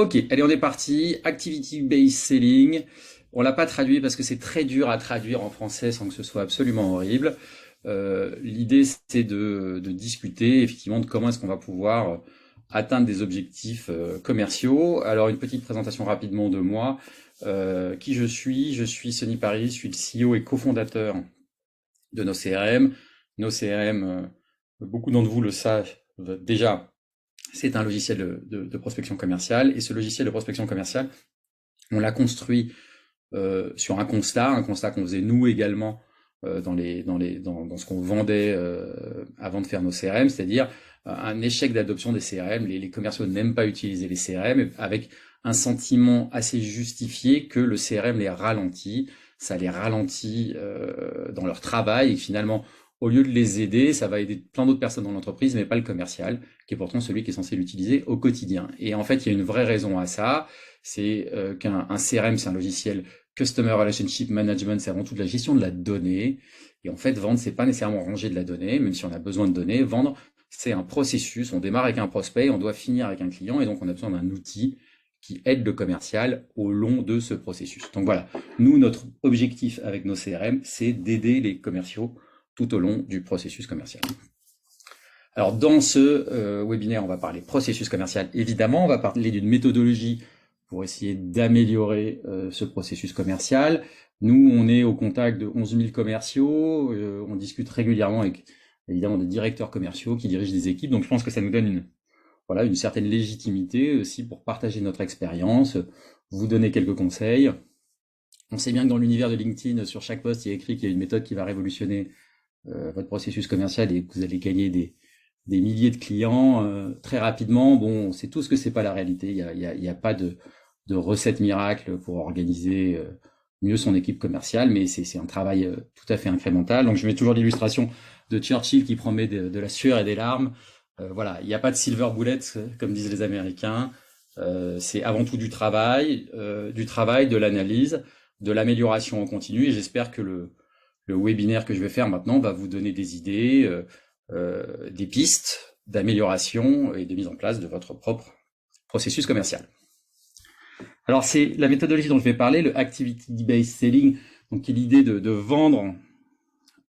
Ok, allez, on est parti. Activity-based selling. On l'a pas traduit parce que c'est très dur à traduire en français sans que ce soit absolument horrible. L'idée, c'est de discuter effectivement de comment est-ce qu'on va pouvoir atteindre des objectifs commerciaux. Alors, une petite présentation rapidement de moi. Qui je suis? Je suis Sonny Paris, je suis le CEO et cofondateur de nos CRM. Nos CRM, beaucoup d'entre vous le savent déjà. C'est un logiciel de prospection commerciale, et ce logiciel de prospection commerciale, on l'a construit sur un constat qu'on faisait nous également dans ce qu'on vendait avant de faire nos CRM, c'est-à-dire un échec d'adoption des CRM. Les commerciaux n'aiment pas utiliser les CRM, avec un sentiment assez justifié que le CRM les ralentit, ça les ralentit dans leur travail, et finalement, au lieu de les aider, ça va aider plein d'autres personnes dans l'entreprise, mais pas le commercial, qui est pourtant celui qui est censé l'utiliser au quotidien. Et en fait, il y a une vraie raison à ça, c'est qu'un CRM, c'est un logiciel Customer Relationship Management, c'est avant tout de la gestion de la donnée. Et en fait, vendre, c'est pas nécessairement ranger de la donnée, même si on a besoin de données. Vendre, c'est un processus. On démarre avec un prospect, on doit finir avec un client, et donc on a besoin d'un outil qui aide le commercial au long de ce processus. Donc voilà, nous, notre objectif avec nos CRM, c'est d'aider les commerciaux tout au long du processus commercial. Alors dans ce webinaire, on va parler processus commercial, évidemment, on va parler d'une méthodologie pour essayer d'améliorer ce processus commercial. Nous, on est au contact de 11 000 commerciaux, on discute régulièrement avec évidemment des directeurs commerciaux qui dirigent des équipes, donc je pense que ça nous donne une certaine légitimité aussi pour partager notre expérience, vous donner quelques conseils. On sait bien que dans l'univers de LinkedIn, sur chaque post, il y a écrit qu'il y a une méthode qui va révolutionner votre processus commercial et que vous allez gagner des milliers de clients très rapidement. Bon, on sait tous que c'est pas la réalité. Il y a pas de recette miracle pour organiser mieux son équipe commerciale, mais c'est un travail tout à fait incrémental. Donc je mets toujours l'illustration de Churchill qui promet de la sueur et des larmes. Voilà, il n'y a pas de silver bullet comme disent les Américains. C'est avant tout du travail, de l'analyse, de l'amélioration en continu. Et j'espère que le webinaire que je vais faire maintenant va vous donner des idées, des pistes d'amélioration et de mise en place de votre propre processus commercial. Alors c'est la méthodologie dont je vais parler, le activity-based selling, donc qui est l'idée de vendre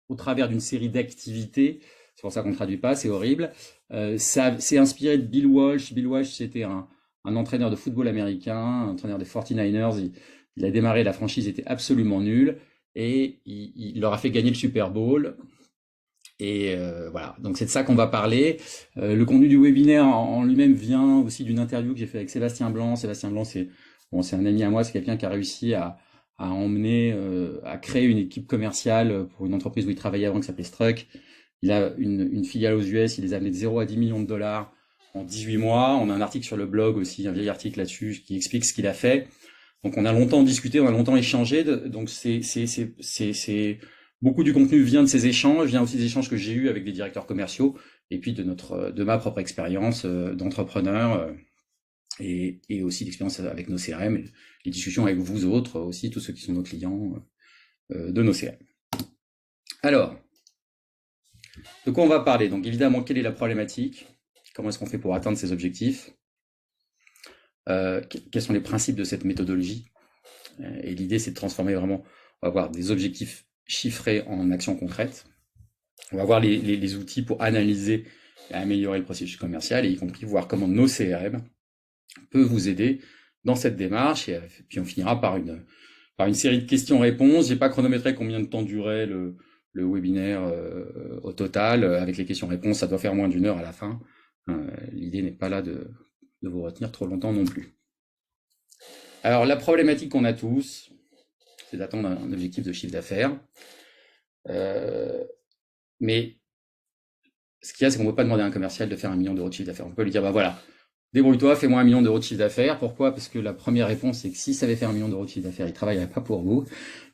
au travers d'une série d'activités. C'est pour ça qu'on ne traduit pas, c'est horrible. Ça c'est inspiré de Bill Walsh. Bill Walsh, c'était un entraîneur de football américain, un entraîneur des 49ers. Il a démarré, la franchise était absolument nulle, et il leur a fait gagner le Super Bowl. Et voilà, donc c'est de ça qu'on va parler. Le contenu du webinaire en lui-même vient aussi d'une interview que j'ai fait avec Sébastien Blanc. Sébastien Blanc, c'est un ami à moi, c'est quelqu'un qui a réussi à emmener, à créer une équipe commerciale pour une entreprise où il travaillait avant qui s'appelait Struck. Il a une filiale aux US, il les a amenés de 0 à 10 millions de dollars en 18 mois. On a un article sur le blog aussi, un vieil article là-dessus qui explique ce qu'il a fait. Donc on a longtemps discuté, on a longtemps échangé. Donc c'est beaucoup du contenu vient de ces échanges, vient aussi des échanges que j'ai eus avec des directeurs commerciaux, et puis de ma propre expérience d'entrepreneur, et aussi l'expérience avec nos CRM, les discussions avec vous autres aussi, tous ceux qui sont nos clients de nos CRM. Alors, de quoi on va parler? Donc évidemment, quelle est la problématique? Comment est-ce qu'on fait pour atteindre ces objectifs? Quels sont les principes de cette méthodologie? Et l'idée, c'est de transformer vraiment, on va avoir des objectifs chiffrés en actions concrètes. On va voir les outils pour analyser et améliorer le processus commercial, et y compris voir comment nos CRM peuvent vous aider dans cette démarche. Et puis on finira par une série de questions-réponses. J'ai pas chronométré combien de temps durait le webinaire au total. Avec les questions-réponses, ça doit faire moins d'une heure à la fin. L'idée n'est pas là de vous retenir trop longtemps non plus. Alors la problématique qu'on a tous, c'est d'atteindre un objectif de chiffre d'affaires. Mais ce qu'il y a, c'est qu'on ne peut pas demander à un commercial de faire 1 million d'euros de chiffre d'affaires. On peut lui dire, bah voilà, débrouille-toi, fais-moi 1 million d'euros de chiffre d'affaires. Pourquoi? Parce que la première réponse, c'est que s'il savait faire 1 million d'euros de chiffre d'affaires, il ne travaillerait pas pour vous.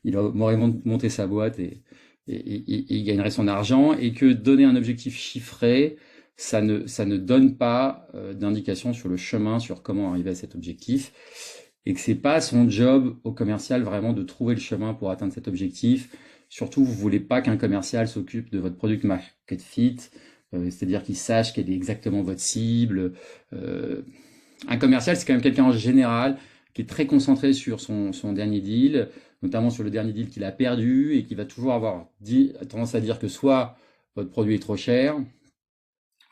Il aurait monté sa boîte et il gagnerait son argent. Et que donner un objectif chiffré, ça ne donne pas d'indication sur le chemin, sur comment arriver à cet objectif. Et que c'est pas son job au commercial vraiment de trouver le chemin pour atteindre cet objectif. Surtout, vous voulez pas qu'un commercial s'occupe de votre product market fit, c'est-à-dire qu'il sache quelle est exactement votre cible. Un commercial, c'est quand même quelqu'un en général qui est très concentré sur son dernier deal, notamment sur le dernier deal qu'il a perdu et qui va toujours avoir tendance à dire que soit votre produit est trop cher,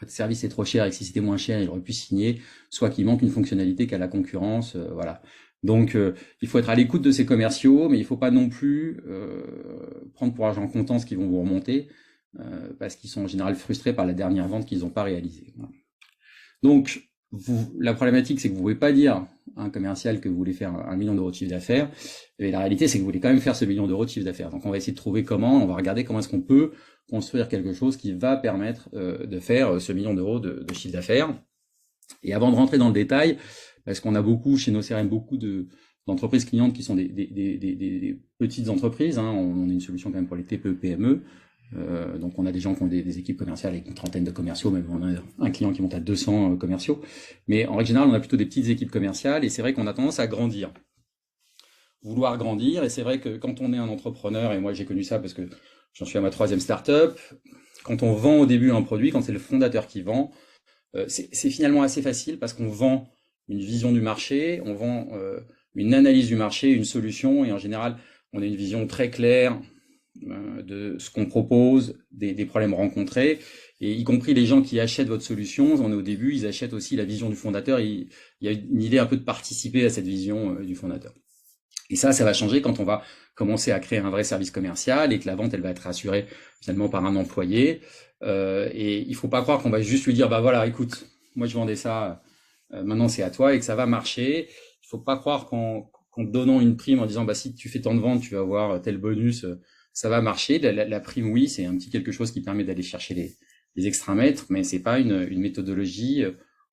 votre service est trop cher et que si c'était moins cher, il aurait pu signer, soit qu'il manque une fonctionnalité qu'a la concurrence, voilà. Donc, il faut être à l'écoute de ces commerciaux, mais il ne faut pas non plus prendre pour argent comptant ce qu'ils vont vous remonter, parce qu'ils sont en général frustrés par la dernière vente qu'ils n'ont pas réalisée. Voilà. Donc, la problématique, c'est que vous ne pouvez pas dire à un commercial que vous voulez faire 1 million d'euros de chiffre d'affaires, et la réalité, c'est que vous voulez quand même faire ce million d'euros de chiffre d'affaires. Donc, on va essayer de trouver comment, on va regarder comment est-ce qu'on peut construire quelque chose qui va permettre de faire ce million d'euros de chiffre d'affaires. Et avant de rentrer dans le détail, parce qu'on a beaucoup, chez nos CRM, beaucoup d'entreprises clientes qui sont des petites entreprises, hein, on a une solution quand même pour les TPE, PME, donc on a des gens qui ont des équipes commerciales avec une trentaine de commerciaux, même on a un client qui monte à 200 commerciaux, mais en règle générale on a plutôt des petites équipes commerciales et c'est vrai qu'on a tendance à vouloir grandir, et c'est vrai que quand on est un entrepreneur, et moi j'ai connu ça parce que j'en suis à ma 3e startup, quand on vend au début un produit, quand c'est le fondateur qui vend, c'est finalement assez facile parce qu'on vend une vision du marché, on vend une analyse du marché, une solution, et en général on a une vision très claire de ce qu'on propose, des problèmes rencontrés, et y compris les gens qui achètent votre solution, on est au début, ils achètent aussi la vision du fondateur, il y a une idée un peu de participer à cette vision du fondateur. Et ça va changer quand on va commencer à créer un vrai service commercial et que la vente, elle va être assurée finalement par un employé. Et il faut pas croire qu'on va juste lui dire, bah voilà, écoute, moi je vendais ça, maintenant c'est à toi et que ça va marcher. Il faut pas croire qu'en donnant une prime, en disant, bah si tu fais tant de ventes, tu vas avoir tel bonus, ça va marcher. La prime, oui, c'est un petit quelque chose qui permet d'aller chercher les extramètres, mais c'est pas une méthodologie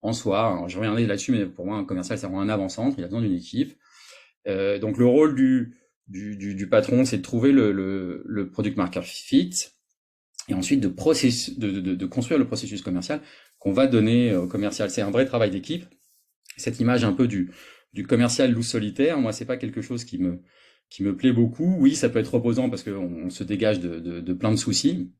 en soi. Alors, je reviendrai là-dessus, mais pour moi, un commercial, c'est vraiment un avant-centre, il a besoin d'une équipe. Donc le rôle du patron, c'est de trouver le product market fit et ensuite de construire le processus commercial qu'on va donner au commercial. C'est un vrai travail d'équipe. Cette image un peu du commercial loup solitaire, moi c'est pas quelque chose qui me plaît beaucoup. Oui, ça peut être reposant parce qu'on se dégage de plein de soucis,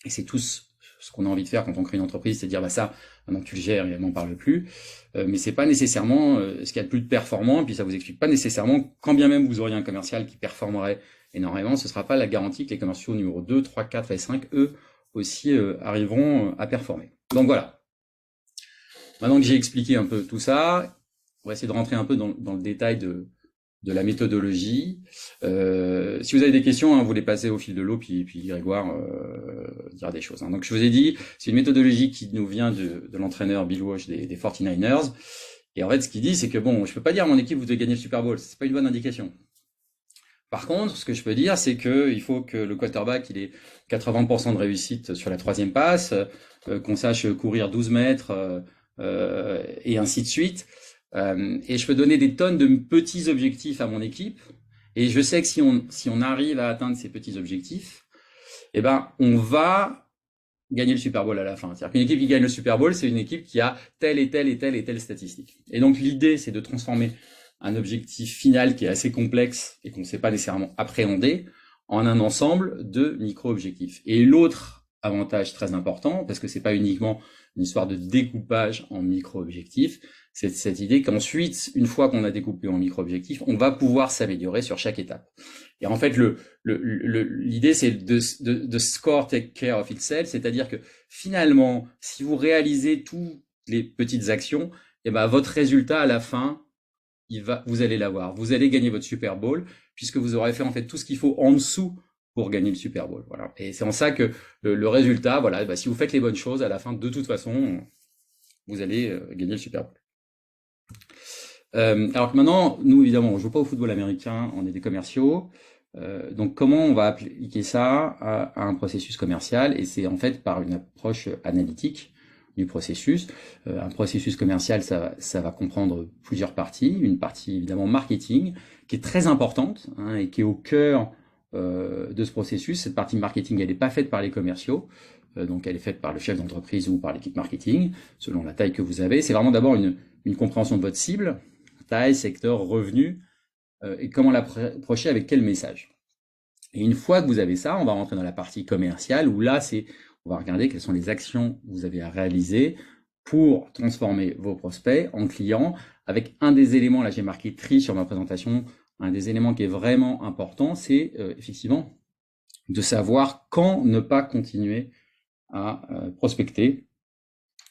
et c'est tous ce qu'on a envie de faire quand on crée une entreprise, c'est de dire bah ça, maintenant que tu le gères, il m'en parle plus. Mais c'est pas nécessairement ce qu'il y a de plus performant, et puis ça vous explique pas nécessairement, quand bien même vous auriez un commercial qui performerait énormément, ce sera pas la garantie que les commerciaux numéro 2, 3, 4 et 5, eux aussi arriveront à performer. Donc voilà. Maintenant que j'ai expliqué un peu tout ça, on va essayer de rentrer un peu dans le détail de la méthodologie. Si vous avez des questions, hein, vous les passez au fil de l'eau, puis Grégoire dira des choses. Hein. Donc je vous ai dit, c'est une méthodologie qui nous vient de l'entraîneur Bill Walsh des 49ers. Et en fait, ce qu'il dit, c'est que bon, je peux pas dire à mon équipe vous devez gagner le Super Bowl, c'est pas une bonne indication. Par contre, ce que je peux dire, c'est que il faut que le quarterback il ait 80% de réussite sur la 3e passe, qu'on sache courir 12 mètres et ainsi de suite. Et je peux donner des tonnes de petits objectifs à mon équipe. Et je sais que si on arrive à atteindre ces petits objectifs, eh ben, on va gagner le Super Bowl à la fin. C'est-à-dire qu'une équipe qui gagne le Super Bowl, c'est une équipe qui a telle et telle et telle et telle statistique. Et donc, l'idée, c'est de transformer un objectif final qui est assez complexe et qu'on ne sait pas nécessairement appréhender en un ensemble de micro-objectifs. Et l'autre avantage très important, parce que c'est pas uniquement une histoire de découpage en micro-objectifs, c'est cette idée qu'ensuite, une fois qu'on a découpé en micro-objectifs, on va pouvoir s'améliorer sur chaque étape. Et en fait, l'idée, c'est de score take care of itself, c'est-à-dire que finalement, si vous réalisez toutes les petites actions, et ben votre résultat à la fin, vous allez l'avoir. Vous allez gagner votre Super Bowl, puisque vous aurez fait en fait tout ce qu'il faut en dessous pour gagner le Super Bowl. Voilà. Et c'est en ça que le résultat, voilà, bah, si vous faites les bonnes choses, à la fin, de toute façon, vous allez gagner le Super Bowl. Alors que maintenant, nous, évidemment, on joue pas au football américain, on est des commerciaux. Donc, comment on va appliquer ça à un processus commercial? Et c'est en fait par une approche analytique du processus. Un processus commercial, ça va comprendre plusieurs parties. Une partie, évidemment, marketing, qui est très importante hein, et qui est au cœur de ce processus. Cette partie marketing, elle n'est pas faite par les commerciaux. Donc, elle est faite par le chef d'entreprise ou par l'équipe marketing, selon la taille que vous avez. C'est vraiment d'abord une compréhension de votre cible, taille, secteur, revenu, et comment l'approcher avec quel message. Et une fois que vous avez ça, on va rentrer dans la partie commerciale, où là, on va regarder quelles sont les actions que vous avez à réaliser pour transformer vos prospects en clients avec un des éléments, là j'ai marqué tri sur ma présentation, un des éléments qui est vraiment important, c'est effectivement de savoir quand ne pas continuer à prospecter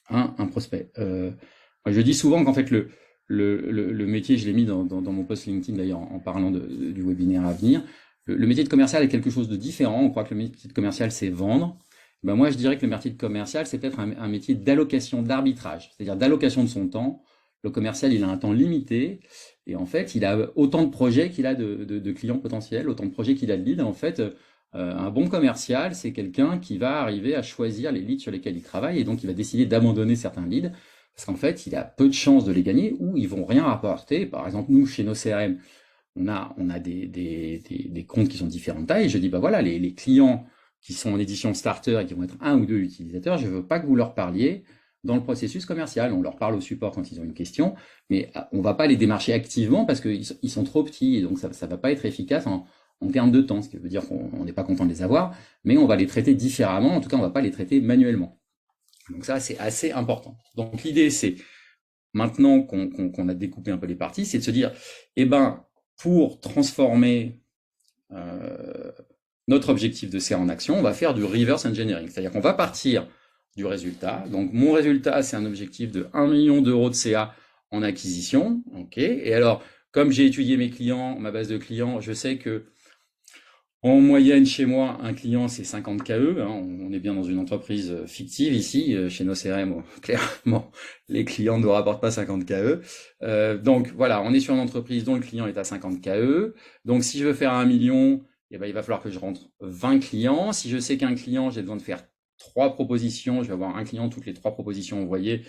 un prospect. Je dis souvent qu'en fait le métier, je l'ai mis dans mon post LinkedIn d'ailleurs en parlant du webinaire à venir, le métier de commercial est quelque chose de différent. On croit que le métier de commercial c'est vendre. Ben moi je dirais que le métier de commercial c'est peut-être un métier d'allocation, d'arbitrage, c'est-à-dire d'allocation de son temps. Le commercial il a un temps limité et en fait il a autant de projets qu'il a de clients potentiels, autant de projets qu'il a de leads. En fait, un bon commercial, c'est quelqu'un qui va arriver à choisir les leads sur lesquels il travaille et donc il va décider d'abandonner certains leads parce qu'en fait, il a peu de chances de les gagner ou ils vont rien rapporter. Par exemple, nous, chez nos CRM, on a des comptes qui sont de différentes tailles. Et je dis, bah voilà, les clients qui sont en édition starter et qui vont être un ou deux utilisateurs, je veux pas que vous leur parliez dans le processus commercial. On leur parle au support quand ils ont une question, mais on va pas les démarcher activement parce qu'ils sont trop petits et donc ça va pas être efficace en termes de temps, ce qui veut dire qu'on n'est pas content de les avoir, mais on va les traiter différemment, en tout cas on va pas les traiter manuellement. Donc ça c'est assez important. Donc l'idée c'est, maintenant qu'on a découpé un peu les parties, c'est de se dire, eh ben, pour transformer notre objectif de CA en action, on va faire du reverse engineering, c'est-à-dire qu'on va partir du résultat. Donc mon résultat c'est un objectif de 1 million d'euros de CA en acquisition, ok. Et alors, comme j'ai étudié mes clients, ma base de clients, je sais que en moyenne, chez moi, un client, c'est 50 KE. Hein, on est bien dans une entreprise fictive ici. Chez nos CRM, clairement, les clients ne nous rapportent pas 50 KE. Donc voilà, on est sur une entreprise dont le client est à 50 KE. Donc si je veux faire 1 million, eh ben, il va falloir que je rentre 20 clients. Si je sais qu'un client, j'ai besoin de faire 3 propositions, je vais avoir un client toutes les 3 propositions envoyées.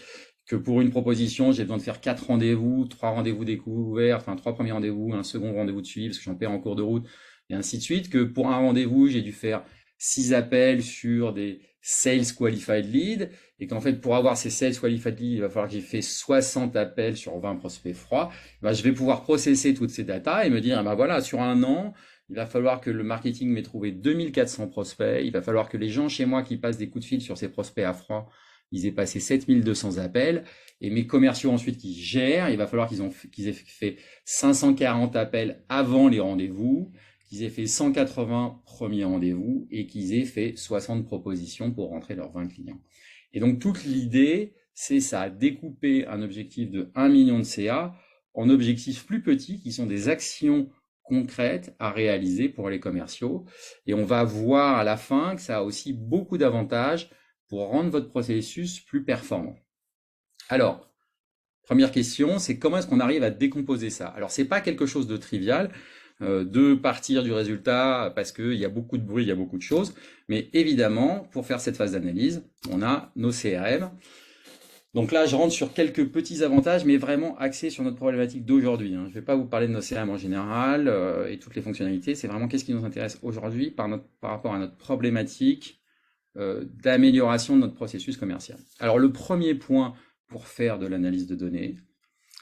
Que pour une proposition, j'ai besoin de faire 4 rendez-vous, 3 rendez-vous découverts, enfin 3 premiers rendez-vous, un second rendez-vous de suivi parce que j'en perds en cours de route. Et ainsi de suite, que pour un rendez-vous, j'ai dû faire 6 appels sur des Sales Qualified Leads, et qu'en fait, pour avoir ces Sales Qualified Leads, il va falloir que j'ai fait 60 appels sur 20 prospects froids. Ben, je vais pouvoir processer toutes ces datas et me dire, ben voilà, sur un an, il va falloir que le marketing m'ait trouvé 2400 prospects, il va falloir que les gens chez moi qui passent des coups de fil sur ces prospects à froid, ils aient passé 7200 appels, et mes commerciaux ensuite qui gèrent, il va falloir qu'ils aient fait 540 appels avant les rendez-vous, qu'ils aient fait 180 premiers rendez-vous et qu'ils aient fait 60 propositions pour rentrer leurs 20 clients. Et donc, toute l'idée, c'est ça, découper un objectif de 1 million de CA en objectifs plus petits qui sont des actions concrètes à réaliser pour les commerciaux. Et on va voir à la fin que ça a aussi beaucoup d'avantages pour rendre votre processus plus performant. Alors, première question, c'est comment est-ce qu'on arrive à décomposer ça? Alors, c'est pas quelque chose de trivial de partir du résultat parce qu'il y a beaucoup de bruit, il y a beaucoup de choses. Mais évidemment, pour faire cette phase d'analyse, on a nos CRM. Donc là, je rentre sur quelques petits avantages, mais vraiment axés sur notre problématique d'aujourd'hui. Je ne vais pas vous parler de nos CRM en général et toutes les fonctionnalités. C'est vraiment qu'est-ce qui nous intéresse aujourd'hui par rapport à notre problématique d'amélioration de notre processus commercial. Alors le premier point pour faire de l'analyse de données,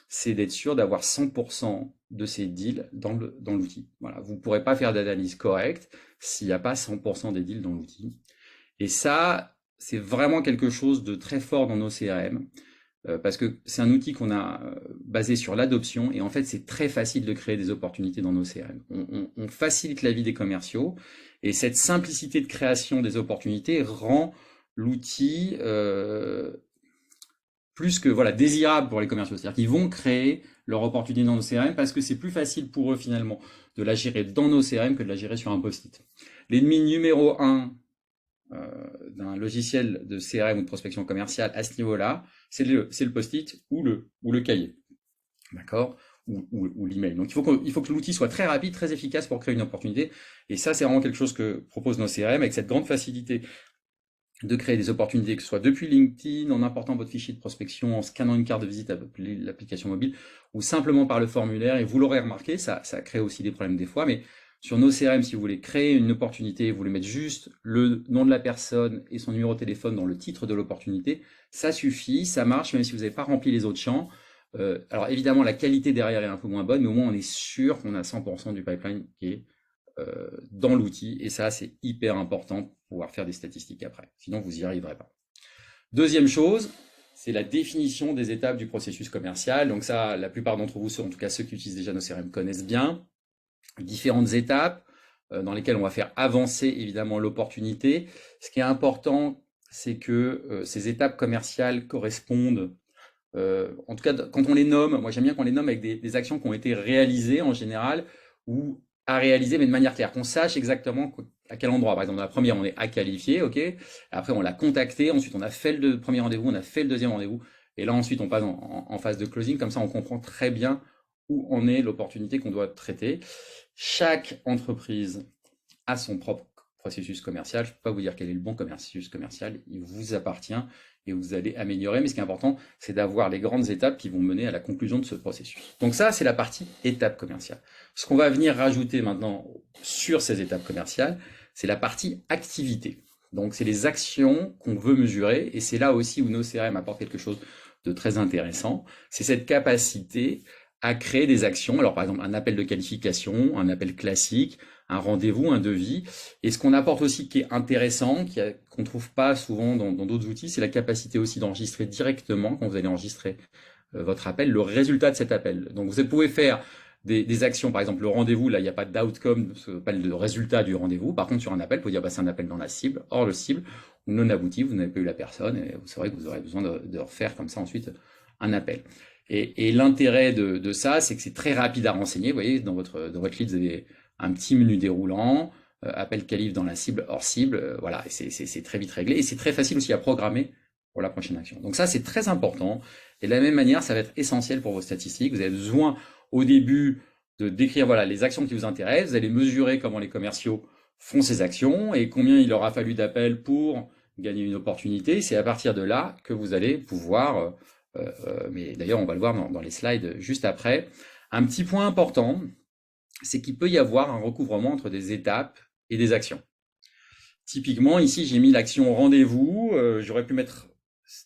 c'est d'être sûr d'avoir 100% de ces deals dans l'outil. Voilà, vous ne pourrez pas faire d'analyse correcte s'il n'y a pas 100% des deals dans l'outil. Et ça, c'est vraiment quelque chose de très fort dans nos CRM, parce que c'est un outil qu'on a basé sur l'adoption, et en fait, c'est très facile de créer des opportunités dans nos CRM. On facilite la vie des commerciaux, et cette simplicité de création des opportunités rend l'outil plus que désirable pour les commerciaux. C'est-à-dire qu'ils vont créer leur opportunité dans nos CRM parce que c'est plus facile pour eux finalement de la gérer dans nos CRM que de la gérer sur un post-it. L'ennemi numéro 1 d'un logiciel de CRM ou de prospection commerciale à ce niveau-là, c'est le post-it ou le cahier. D'accord ? Ou l'email. Donc il faut que l'outil soit très rapide, très efficace pour créer une opportunité. Et ça, c'est vraiment quelque chose que proposent nos CRM avec cette grande facilité de créer des opportunités, que ce soit depuis LinkedIn, en important votre fichier de prospection, en scannant une carte de visite avec l'application mobile, ou simplement par le formulaire. Et vous l'aurez remarqué, ça crée aussi des problèmes des fois, mais sur nos CRM, si vous voulez créer une opportunité, vous voulez mettre juste le nom de la personne et son numéro de téléphone dans le titre de l'opportunité, ça suffit, ça marche, même si vous n'avez pas rempli les autres champs. Alors évidemment, la qualité derrière est un peu moins bonne, mais au moins on est sûr qu'on a 100% du pipeline qui est dans l'outil, et ça c'est hyper important pour pouvoir faire des statistiques après, sinon vous n'y arriverez pas. Deuxième chose, c'est la définition des étapes du processus commercial. Donc ça, la plupart d'entre vous, en tout cas ceux qui utilisent déjà nos CRM, connaissent bien. Différentes étapes dans lesquelles on va faire avancer évidemment l'opportunité. Ce qui est important, c'est que ces étapes commerciales correspondent, en tout cas quand on les nomme, moi j'aime bien qu'on les nomme avec des actions qui ont été réalisées en général, ou à réaliser mais de manière claire, qu'on sache exactement à quel endroit. Par exemple, dans la première, on est à qualifier, ok. Après, on l'a contacté, ensuite on a fait le premier rendez-vous, on a fait le deuxième rendez-vous, et là ensuite on passe en phase de closing. Comme ça, on comprend très bien où en est l'opportunité qu'on doit traiter. Chaque entreprise a son propre processus commercial. Je ne peux pas vous dire quel est le bon processus commercial. Il vous appartient et vous allez améliorer. Mais ce qui est important, c'est d'avoir les grandes étapes qui vont mener à la conclusion de ce processus. Donc ça, c'est la partie étape commerciale. Ce qu'on va venir rajouter maintenant sur ces étapes commerciales, c'est la partie activité. Donc c'est les actions qu'on veut mesurer. Et c'est là aussi où nos CRM apportent quelque chose de très intéressant. C'est cette capacité à créer des actions. Alors par exemple, un appel de qualification, un appel classique, un rendez-vous, un devis. Et ce qu'on apporte aussi qui est intéressant, qu'on ne trouve pas souvent dans d'autres outils, c'est la capacité aussi d'enregistrer directement, quand vous allez enregistrer votre appel, le résultat de cet appel. Donc vous pouvez faire des actions, par exemple le rendez-vous, là il n'y a pas d'outcome, pas de résultat du rendez-vous. Par contre sur un appel, vous pouvez dire c'est un appel dans la cible, hors le cible, ou non abouti, vous n'avez pas eu la personne, et vous saurez que vous aurez besoin de refaire comme ça ensuite un appel. Et l'intérêt de ça, c'est que c'est très rapide à renseigner. Vous voyez, dans votre lead, vous avez un petit menu déroulant, appel qualif dans la cible, hors cible, voilà, c'est très vite réglé. Et c'est très facile aussi à programmer pour la prochaine action. Donc ça, c'est très important. Et de la même manière, ça va être essentiel pour vos statistiques. Vous avez besoin, au début, de décrire voilà, les actions qui vous intéressent. Vous allez mesurer comment les commerciaux font ces actions et combien il leur a fallu d'appels pour gagner une opportunité. C'est à partir de là que vous allez pouvoir... mais d'ailleurs, on va le voir dans les slides juste après. Un petit point important, c'est qu'il peut y avoir un recouvrement entre des étapes et des actions. Typiquement, ici, j'ai mis l'action rendez-vous. J'aurais pu mettre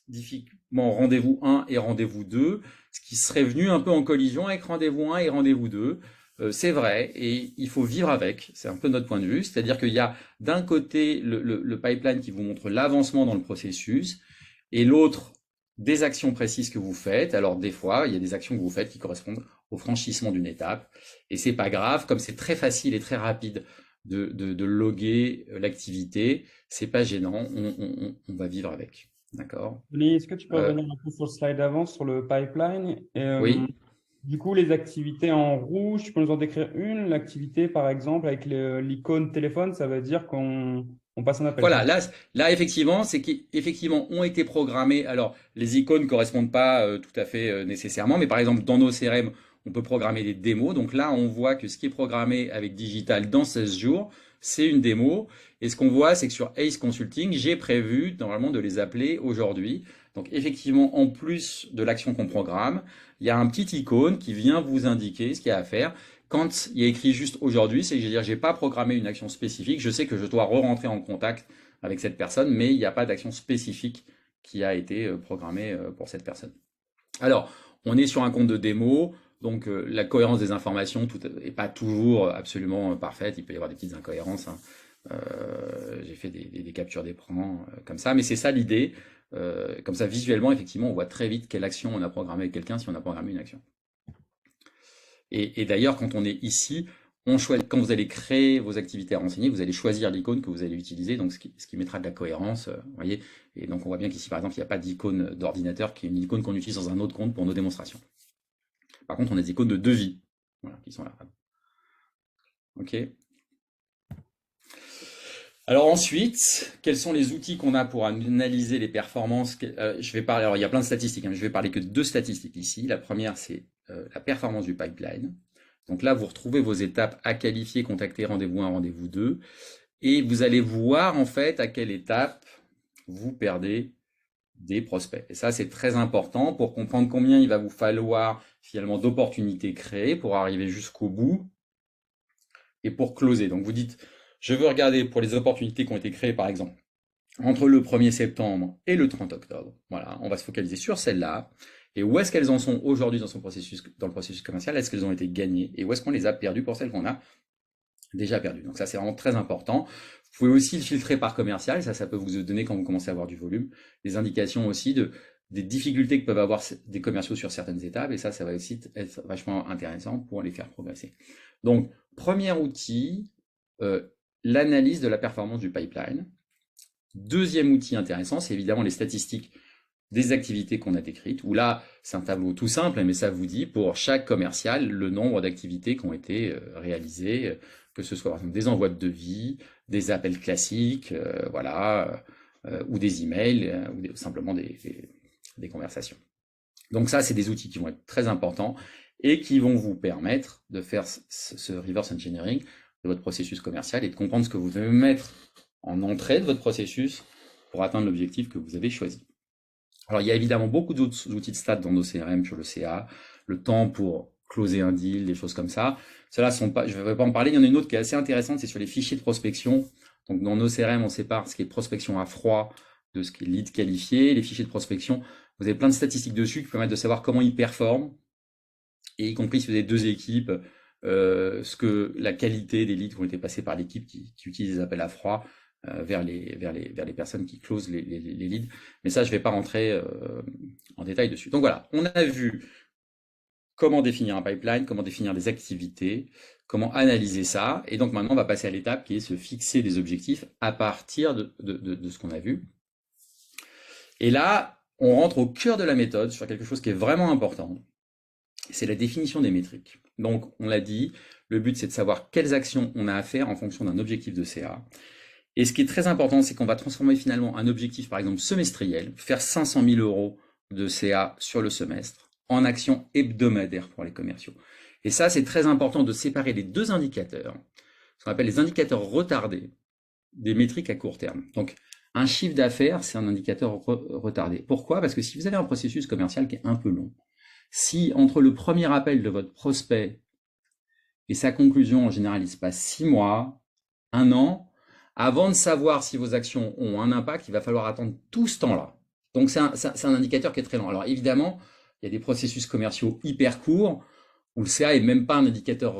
difficilement rendez-vous 1 et rendez-vous 2, ce qui serait venu un peu en collision avec rendez-vous 1 et rendez-vous 2. C'est vrai, et il faut vivre avec. C'est un peu notre point de vue. C'est-à-dire qu'il y a d'un côté le pipeline qui vous montre l'avancement dans le processus, et l'autre, des actions précises que vous faites. Alors des fois, il y a des actions que vous faites qui correspondent au franchissement d'une étape, et c'est pas grave, comme c'est très facile et très rapide de loguer l'activité, c'est pas gênant, on va vivre avec. D'accord? Denis, est-ce que tu peux revenir un peu sur le slide d'avant, sur le pipeline? Oui. Du coup, les activités en rouge, tu peux nous en décrire une? L'activité, par exemple, avec l'icône téléphone, ça veut dire qu'on passe un appel. Voilà, là effectivement, c'est qu'effectivement ont été programmés. Alors, les icônes correspondent pas tout à fait nécessairement, mais par exemple, dans nos CRM, on peut programmer des démos. Donc là, on voit que ce qui est programmé avec Digital dans 16 jours, c'est une démo. Et ce qu'on voit, c'est que sur Ace Consulting, j'ai prévu normalement de les appeler aujourd'hui. Donc effectivement, en plus de l'action qu'on programme, il y a un petit icône qui vient vous indiquer ce qu'il y a à faire. Quand il y a écrit juste aujourd'hui, c'est que je n'ai pas programmé une action spécifique. Je sais que je dois re-rentrer en contact avec cette personne, mais il n'y a pas d'action spécifique qui a été programmée pour cette personne. Alors, on est sur un compte de démo, donc la cohérence des informations n'est pas toujours absolument parfaite. Il peut y avoir des petites incohérences, hein. J'ai fait des captures d'écran comme ça, mais c'est ça l'idée. Comme ça, visuellement, effectivement, on voit très vite quelle action on a programmé avec quelqu'un si on a programmé une action. Et d'ailleurs, quand on est ici, quand vous allez créer vos activités à renseigner, vous allez choisir l'icône que vous allez utiliser, donc ce qui mettra de la cohérence, voyez. Et donc on voit bien qu'ici, par exemple, il n'y a pas d'icône d'ordinateur, qui est une icône qu'on utilise dans un autre compte pour nos démonstrations. Par contre, on a des icônes de devis, voilà, qui sont là. Ok. Alors ensuite, quels sont les outils qu'on a pour analyser les performances? Je vais parler, alors il y a plein de statistiques, hein, je vais parler que de 2 statistiques ici. La première, c'est la performance du pipeline. Donc là, vous retrouvez vos étapes à qualifier, contacter, rendez-vous 1, rendez-vous 2. Et vous allez voir en fait à quelle étape vous perdez des prospects. Et ça, c'est très important pour comprendre combien il va vous falloir finalement d'opportunités créées pour arriver jusqu'au bout et pour closer. Donc vous dites, je veux regarder pour les opportunités qui ont été créées par exemple entre le 1er septembre et le 30 octobre. Voilà, on va se focaliser sur celles-là. Et où est-ce qu'elles en sont aujourd'hui dans le processus commercial? Est-ce qu'elles ont été gagnées? Et où est-ce qu'on les a perdues pour celles qu'on a déjà perdues? Donc ça, c'est vraiment très important. Vous pouvez aussi le filtrer par commercial. Ça peut vous donner, quand vous commencez à avoir du volume, des indications aussi des difficultés que peuvent avoir des commerciaux sur certaines étapes, et ça va aussi être vachement intéressant pour les faire progresser. Donc, premier outil, l'analyse de la performance du pipeline. Deuxième outil intéressant, c'est évidemment les statistiques des activités qu'on a décrites, où là, c'est un tableau tout simple, mais ça vous dit pour chaque commercial le nombre d'activités qui ont été réalisées, que ce soit par exemple des envois de devis, des appels classiques, voilà, ou des emails, ou simplement des conversations. Donc ça, c'est des outils qui vont être très importants et qui vont vous permettre de faire ce reverse engineering de votre processus commercial et de comprendre ce que vous devez mettre en entrée de votre processus pour atteindre l'objectif que vous avez choisi. Alors, il y a évidemment beaucoup d'autres outils de stats dans nos CRM sur le CA, le temps pour closer un deal, des choses comme ça. Ceux-là sont pas, je ne vais pas en parler. Il y en a une autre qui est assez intéressante, c'est sur les fichiers de prospection. Donc, dans nos CRM, on sépare ce qui est prospection à froid de ce qui est lead qualifié. Les fichiers de prospection, vous avez plein de statistiques dessus qui permettent de savoir comment ils performent, et y compris si vous avez deux équipes, la qualité des leads qui ont été passés par l'équipe qui utilise les appels à froid vers les personnes qui closent les leads. Mais ça, je ne vais pas rentrer en détail dessus. Donc voilà, on a vu comment définir un pipeline, comment définir des activités, comment analyser ça. Et donc maintenant, on va passer à l'étape qui est se fixer des objectifs à partir de ce qu'on a vu. Et là, on rentre au cœur de la méthode sur quelque chose qui est vraiment important. C'est la définition des métriques. Donc, on l'a dit, le but, c'est de savoir quelles actions on a à faire en fonction d'un objectif de CA. Et ce qui est très important, c'est qu'on va transformer finalement un objectif, par exemple, semestriel, faire 500 000 € de CA sur le semestre, en action hebdomadaire pour les commerciaux. Et ça, c'est très important de séparer les deux indicateurs, ce qu'on appelle les indicateurs retardés, des métriques à court terme. Donc, un chiffre d'affaires, c'est un indicateur retardé. Pourquoi? Parce que si vous avez un processus commercial qui est un peu long, si entre le premier appel de votre prospect et sa conclusion, en général, il se passe 6 mois, 1 an, avant de savoir si vos actions ont un impact, il va falloir attendre tout ce temps-là. Donc, c'est un indicateur qui est très long. Alors, évidemment, il y a des processus commerciaux hyper courts où le CA est même pas un indicateur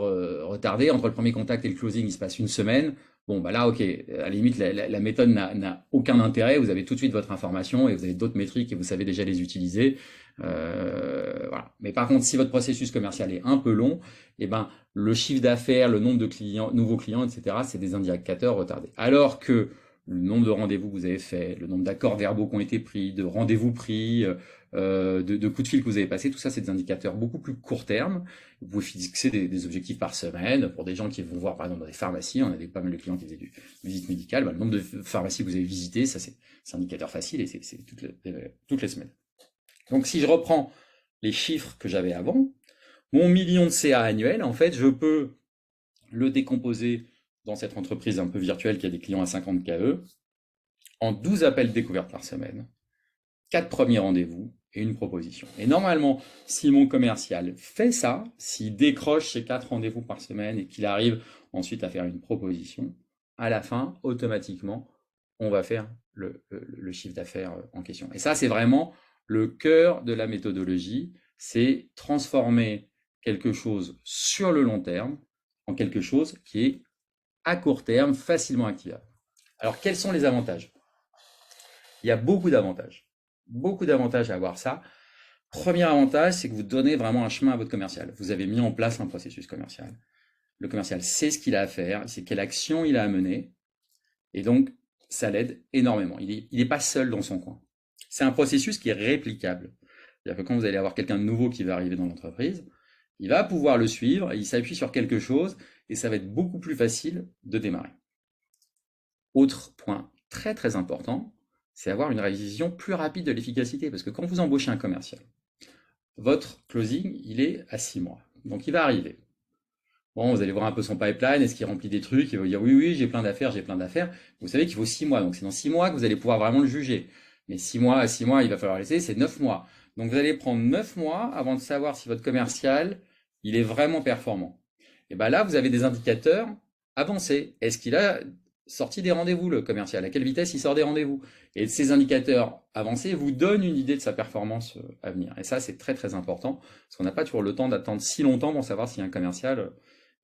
retardé. Entre le premier contact et le closing, il se passe 1 semaine. Bon, bah là, ok, à la limite, la méthode n'a aucun intérêt. Vous avez tout de suite votre information et vous avez d'autres métriques et vous savez déjà les utiliser. Voilà. Mais par contre, si votre processus commercial est un peu long, eh ben, le chiffre d'affaires, le nombre de clients, nouveaux clients, etc., c'est des indicateurs retardés. Alors que le nombre de rendez-vous que vous avez fait, le nombre d'accords verbaux qui ont été pris, de rendez-vous pris, de coups de fil que vous avez passés, tout ça, c'est des indicateurs beaucoup plus court terme. Vous pouvez fixer des objectifs par semaine. Pour des gens qui vont voir, par exemple, dans des pharmacies, on avait pas mal de clients qui faisaient du visite médicale. Bah, le nombre de pharmacies que vous avez visitées, ça, c'est un indicateur facile et c'est toutes les semaines. Donc, si je reprends les chiffres que j'avais avant, mon million de CA annuel, en fait, je peux le décomposer dans cette entreprise un peu virtuelle qui a des clients à 50 KE en 12 appels découvertes par semaine, 4 premiers rendez-vous et une proposition. Et normalement, si mon commercial fait ça, s'il décroche ces 4 rendez-vous par semaine et qu'il arrive ensuite à faire une proposition, à la fin, automatiquement, on va faire le chiffre d'affaires en question. Et ça, c'est vraiment le cœur de la méthodologie, c'est transformer quelque chose sur le long terme en quelque chose qui est à court terme, facilement activable. Alors, quels sont les avantages? Il y a beaucoup d'avantages à avoir ça. Premier avantage, c'est que vous donnez vraiment un chemin à votre commercial. Vous avez mis en place un processus commercial. Le commercial sait ce qu'il a à faire, c'est quelle action il a à mener, et donc ça l'aide énormément. Il n'est pas seul dans son coin. C'est un processus qui est réplicable. C'est-à-dire que quand vous allez avoir quelqu'un de nouveau qui va arriver dans l'entreprise, il va pouvoir le suivre, il s'appuie sur quelque chose, et ça va être beaucoup plus facile de démarrer. Autre point très très important, c'est avoir une révision plus rapide de l'efficacité, parce que quand vous embauchez un commercial, votre closing, il est à 6 mois, donc il va arriver. Bon, vous allez voir un peu son pipeline, est-ce qu'il remplit des trucs, il va vous dire oui, j'ai plein d'affaires, vous savez qu'il faut 6 mois, donc c'est dans 6 mois que vous allez pouvoir vraiment le juger. Mais 6 mois, il va falloir laisser, c'est 9 mois. Donc vous allez prendre 9 mois avant de savoir si votre commercial, il est vraiment performant. Et bien là, vous avez des indicateurs avancés. Est-ce qu'il a sorti des rendez-vous, le commercial? À quelle vitesse il sort des rendez-vous? Et ces indicateurs avancés vous donnent une idée de sa performance à venir. Et ça, c'est très très important, parce qu'on n'a pas toujours le temps d'attendre si longtemps pour savoir si un commercial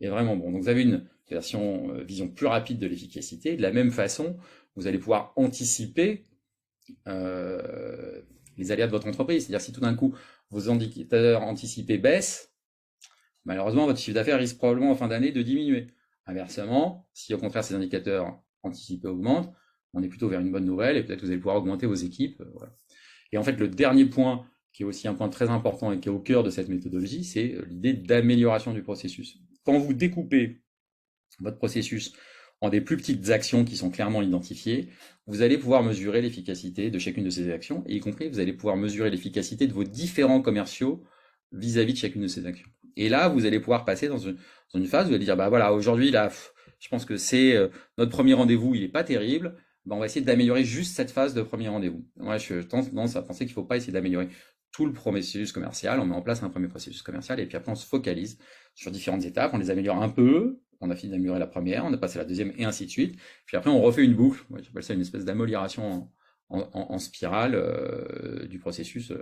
est vraiment bon. Donc vous avez une vision plus rapide de l'efficacité. De la même façon, vous allez pouvoir anticiper les aléas de votre entreprise. C'est-à-dire si tout d'un coup, vos indicateurs anticipés baissent, malheureusement, votre chiffre d'affaires risque probablement en fin d'année de diminuer. Inversement, si au contraire ces indicateurs anticipés augmentent, on est plutôt vers une bonne nouvelle et peut-être que vous allez pouvoir augmenter vos équipes. Voilà. Et en fait, le dernier point, qui est aussi un point très important et qui est au cœur de cette méthodologie, c'est l'idée d'amélioration du processus. Quand vous découpez votre processus en des plus petites actions qui sont clairement identifiées, vous allez pouvoir mesurer l'efficacité de chacune de ces actions, et y compris, vous allez pouvoir mesurer l'efficacité de vos différents commerciaux vis-à-vis de chacune de ces actions. Et là, vous allez pouvoir passer dans une phase où vous allez dire, bah voilà, aujourd'hui, là, je pense que c'est notre premier rendez-vous, il n'est pas terrible, bah, on va essayer d'améliorer juste cette phase de premier rendez-vous. Moi, je tendance à penser qu'il ne faut pas essayer d'améliorer tout le processus commercial, on met en place un premier processus commercial, et puis après, on se focalise sur différentes étapes, on les améliore un peu, on a fini d'améliorer la première, on a passé la deuxième, et ainsi de suite. Puis après, on refait une boucle, j'appelle ça une espèce d'amélioration en spirale du processus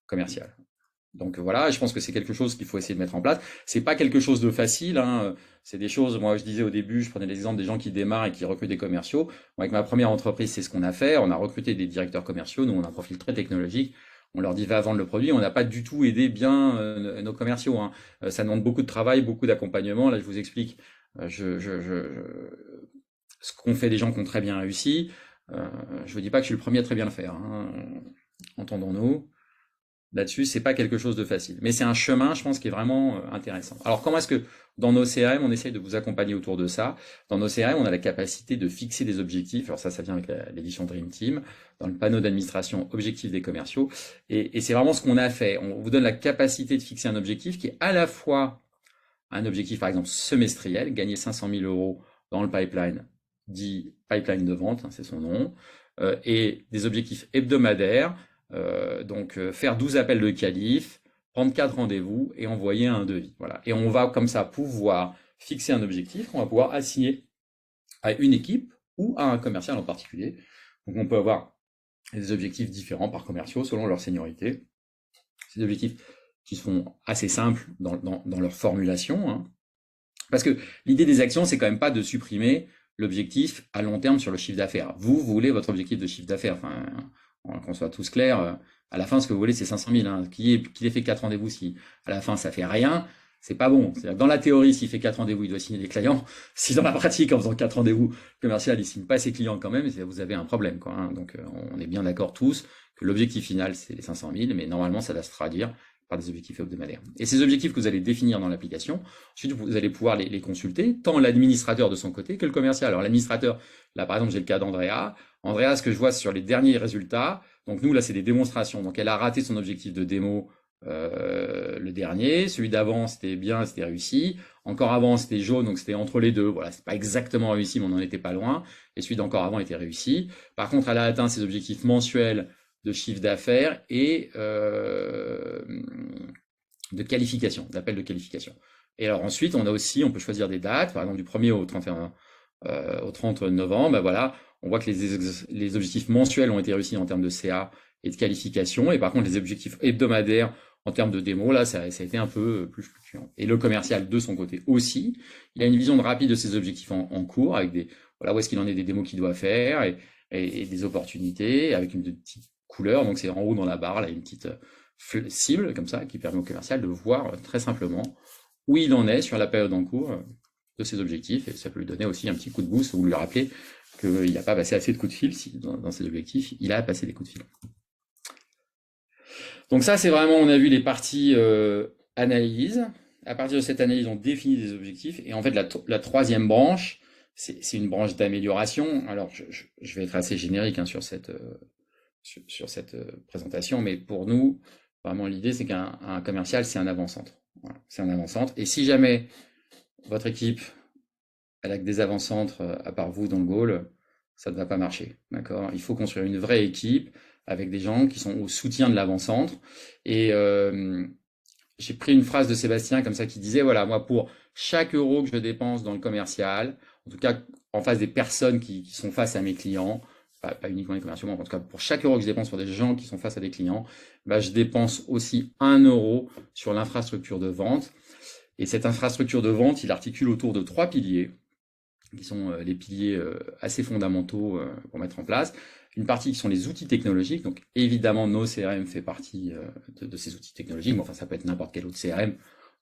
commercial. Donc voilà, je pense que c'est quelque chose qu'il faut essayer de mettre en place. C'est pas quelque chose de facile, hein. C'est des choses, moi je disais au début, je prenais l'exemple des gens qui démarrent et qui recrutent des commerciaux. Moi, avec ma première entreprise, c'est ce qu'on a fait. On a recruté des directeurs commerciaux, nous on a un profil très technologique. On leur dit va vendre le produit. On n'a pas du tout aidé bien nos commerciaux, hein. Ça demande beaucoup de travail, beaucoup d'accompagnement. Là, je vous explique ce qu'ont fait des gens qui ont très bien réussi. Je ne dis pas que je suis le premier à très bien le faire, hein. Entendons-nous. Là-dessus, c'est pas quelque chose de facile. Mais c'est un chemin, je pense, qui est vraiment intéressant. Alors, comment est-ce que dans nos CRM, on essaye de vous accompagner autour de ça? Dans nos CRM, on a la capacité de fixer des objectifs. Alors ça vient avec l'édition Dream Team, dans le panneau d'administration objectifs des commerciaux. Et c'est vraiment ce qu'on a fait. On vous donne la capacité de fixer un objectif qui est à la fois un objectif, par exemple, semestriel, gagner 500 000 euros dans le pipeline, dit pipeline de vente, hein, c'est son nom, et des objectifs hebdomadaires. Donc faire 12 appels de qualif, prendre 4 rendez-vous et envoyer un devis. Voilà. Et on va comme ça pouvoir fixer un objectif qu'on va pouvoir assigner à une équipe ou à un commercial en particulier. Donc on peut avoir des objectifs différents par commerciaux selon leur seniorité. Ces objectifs qui sont assez simples dans leur formulation, hein. Parce que l'idée des actions, c'est quand même pas de supprimer l'objectif à long terme sur le chiffre d'affaires. Vous voulez votre objectif de chiffre d'affaires. Enfin, qu'on soit tous clairs, à la fin, ce que vous voulez, c'est 500 000. Hein. Qu'il ait fait 4 rendez-vous, si à la fin, ça fait rien, c'est pas bon. Dans la théorie, s'il fait 4 rendez-vous, il doit signer des clients. Si dans la pratique, en faisant 4 rendez-vous, le commercial, il signe pas ses clients quand même, vous avez un problème, quoi, hein. Donc, on est bien d'accord tous que l'objectif final, c'est les 500 000, mais normalement, ça doit se traduire par des objectifs hebdomadaires. Et ces objectifs que vous allez définir dans l'application, ensuite, vous allez pouvoir les consulter, tant l'administrateur de son côté que le commercial. Alors, l'administrateur, là, par exemple, j'ai le cas d'Andrea. Andrea, ce que je vois sur les derniers résultats, donc nous, là, c'est des démonstrations. Donc, elle a raté son objectif de démo le dernier. Celui d'avant, c'était bien, c'était réussi. Encore avant, c'était jaune, donc c'était entre les deux. Voilà, c'est pas exactement réussi, mais on n'en était pas loin. Et celui d'encore avant était réussi. Par contre, elle a atteint ses objectifs mensuels de chiffre d'affaires et de qualification, d'appel de qualification. Et alors ensuite, on peut choisir des dates, par exemple du 1er au 31, au 30 novembre, ben voilà, on voit que les objectifs mensuels ont été réussis en termes de CA et de qualification, et par contre les objectifs hebdomadaires en termes de démo, là, ça a été un peu plus fluctuant. Et le commercial, de son côté aussi, il a une vision rapide de ses objectifs en cours, avec voilà, où est-ce qu'il en est des démos qu'il doit faire, et des opportunités, avec une petite couleur, donc c'est en haut dans la barre, là, une petite cible, comme ça, qui permet au commercial de voir très simplement où il en est sur la période en cours de ses objectifs, et ça peut lui donner aussi un petit coup de boost, ou lui rappeler qu'il n'a pas passé assez de coups de fil, si dans ses objectifs, il a passé des coups de fil. Donc ça, c'est vraiment, on a vu les parties analyse. À partir de cette analyse, on définit des objectifs, et en fait, la troisième branche, c'est une branche d'amélioration. Alors, je vais être assez générique, hein, sur cette présentation, mais pour nous, vraiment, l'idée, c'est qu'un commercial, c'est un avant-centre. Voilà, c'est un avant-centre. Et si jamais votre équipe, elle a que des avant-centres à part vous dans le goal, ça ne va pas marcher. D'accord ? Il faut construire une vraie équipe avec des gens qui sont au soutien de l'avant-centre. Et j'ai pris une phrase de Sébastien comme ça qui disait, voilà, moi, pour chaque euro que je dépense dans le commercial, en tout cas en face des personnes qui sont face à mes clients, pas uniquement les commerciaux, mais en tout cas pour chaque euro que je dépense sur des gens qui sont face à des clients, bah, je dépense aussi 1 euro sur l'infrastructure de vente. Et cette infrastructure de vente, il articule autour de 3 piliers. qui sont les piliers assez fondamentaux pour mettre en place. Une partie qui sont les outils technologiques. Donc évidemment, nos CRM fait partie de ces outils technologiques. Mais enfin, ça peut être n'importe quel autre CRM.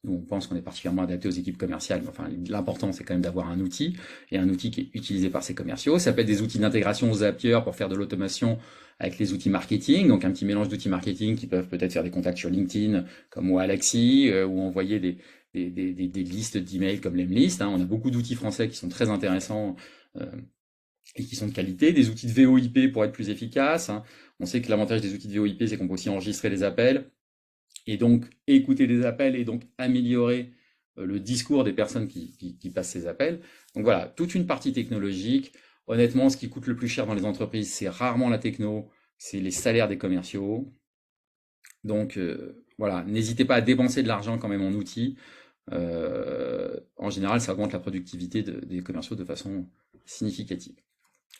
Nous, on pense qu'on est particulièrement adapté aux équipes commerciales. Mais enfin, l'important, c'est quand même d'avoir un outil, et un outil qui est utilisé par ces commerciaux. Ça peut être des outils d'intégration Zapier pour faire de l'automation avec les outils marketing. Donc un petit mélange d'outils marketing qui peuvent peut-être faire des contacts sur LinkedIn, comme Walaxy, ou envoyer des listes d'emails comme Lemlist. On a beaucoup d'outils français qui sont très intéressants et qui sont de qualité. Des outils de VoIP pour être plus efficaces. On sait que l'avantage des outils de VoIP, c'est qu'on peut aussi enregistrer les appels et donc écouter les appels et donc améliorer le discours des personnes qui passent ces appels. Donc voilà, toute une partie technologique. Honnêtement, ce qui coûte le plus cher dans les entreprises, c'est rarement la techno, c'est les salaires des commerciaux. Donc voilà, n'hésitez pas à dépenser de l'argent quand même en outils. En général, ça augmente la productivité des commerciaux de façon significative.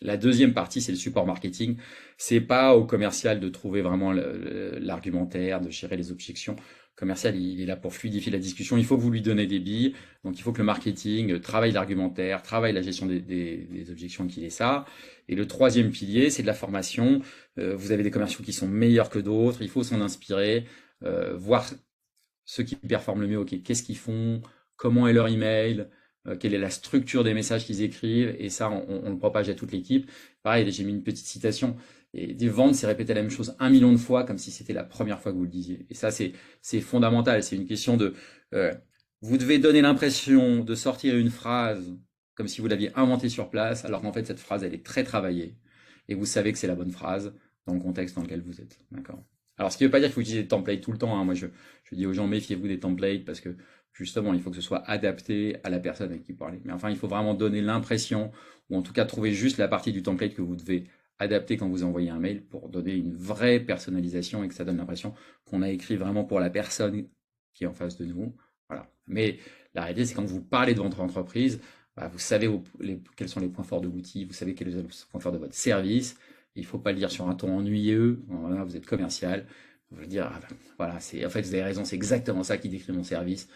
La deuxième partie, c'est le support marketing. C'est pas au commercial de trouver vraiment l'argumentaire, de gérer les objections. Le commercial, il est là pour fluidifier la discussion. Il faut que vous lui donnez des billes. Donc, il faut que le marketing travaille l'argumentaire, travaille la gestion des objections, qu'il ait ça. Et le troisième pilier, c'est de la formation. Vous avez des commerciaux qui sont meilleurs que d'autres. Il faut s'en inspirer, voir ceux qui performent le mieux. Ok, qu'est-ce qu'ils font? Comment est leur email? Quelle est la structure des messages qu'ils écrivent, et ça, on le propage à toute l'équipe. Pareil, j'ai mis une petite citation, et des ventes, c'est répéter la même chose 1 million de fois, comme si c'était la première fois que vous le disiez. Et ça, c'est fondamental, c'est une question de... vous devez donner l'impression de sortir une phrase comme si vous l'aviez inventée sur place, alors qu'en fait, cette phrase, elle est très travaillée, et vous savez que c'est la bonne phrase dans le contexte dans lequel vous êtes. D'accord? Alors, ce qui ne veut pas dire qu'il faut utiliser des templates tout le temps. Moi, je dis aux gens, méfiez-vous des templates, parce que justement, il faut que ce soit adapté à la personne avec qui vous parlez. Mais enfin, il faut vraiment donner l'impression, ou en tout cas trouver juste la partie du template que vous devez adapter quand vous envoyez un mail pour donner une vraie personnalisation et que ça donne l'impression qu'on a écrit vraiment pour la personne qui est en face de nous. Voilà. Mais la réalité, c'est quand vous parlez de votre entreprise, vous savez quels sont les points forts de l'outil, vous savez quels sont les points forts de votre service. Il ne faut pas le dire sur un ton ennuyeux. Voilà, vous êtes commercial. Vous dire, voilà, en fait, vous avez raison, c'est exactement ça qui décrit mon service.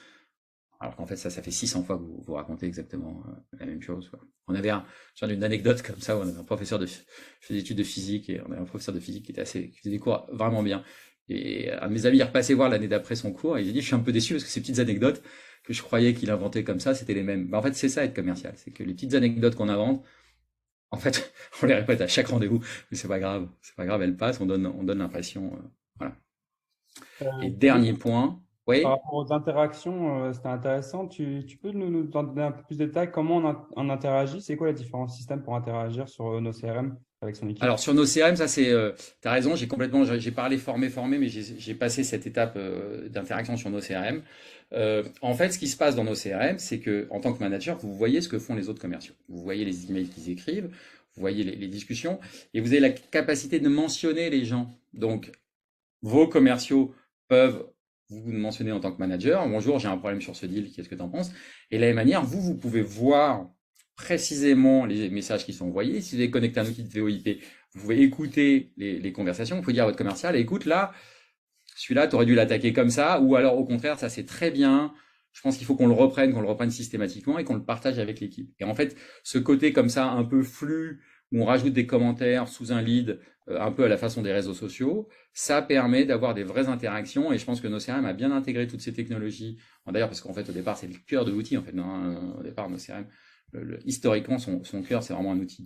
Alors qu'en fait, ça fait 600 fois que vous racontez exactement la même chose, quoi. On avait une anecdote comme ça, où on avait un professeur je faisais des études de physique, et on avait un professeur de physique qui faisait des cours vraiment bien. Et un de mes amis est repassé voir l'année d'après son cours, et il a dit, je suis un peu déçu parce que ces petites anecdotes que je croyais qu'il inventait comme ça, c'était les mêmes. En fait, c'est ça être commercial, c'est que les petites anecdotes qu'on invente, en fait, on les répète à chaque rendez-vous, mais c'est pas grave, elles passent, on donne l'impression, voilà. Et dernier point, Par oui. rapport aux interactions, c'était intéressant. Tu peux nous donner un peu plus de détails? Comment on interagit? C'est quoi les différents systèmes pour interagir sur nos CRM avec son équipe? Alors sur nos CRM, ça c'est, t'as raison, j'ai parlé formé, mais j'ai passé cette étape d'interaction sur nos CRM. En fait, ce qui se passe dans nos CRM, c'est que en tant que manager, vous voyez ce que font les autres commerciaux. Vous voyez les emails qu'ils écrivent, vous voyez les discussions, et vous avez la capacité de mentionner les gens. Donc vos commerciaux peuvent vous mentionner en tant que manager. Bonjour, j'ai un problème sur ce deal, qu'est-ce que tu en penses? Et de la même manière, vous pouvez voir précisément les messages qui sont envoyés. Si vous avez connecté un outil de VoIP, vous pouvez écouter les conversations. Vous pouvez dire à votre commercial, écoute, là, celui-là, tu aurais dû l'attaquer comme ça, ou alors au contraire, ça c'est très bien. Je pense qu'il faut qu'on le reprenne systématiquement et qu'on le partage avec l'équipe. Et en fait, ce côté comme ça, un peu flou, où on rajoute des commentaires sous un lead, un peu à la façon des réseaux sociaux, ça permet d'avoir des vraies interactions. Et je pense que nos CRM a bien intégré toutes ces technologies. D'ailleurs, parce qu'en fait, au départ, c'est le cœur de l'outil. En fait, au départ, nos CRM, historiquement, son cœur, c'est vraiment un outil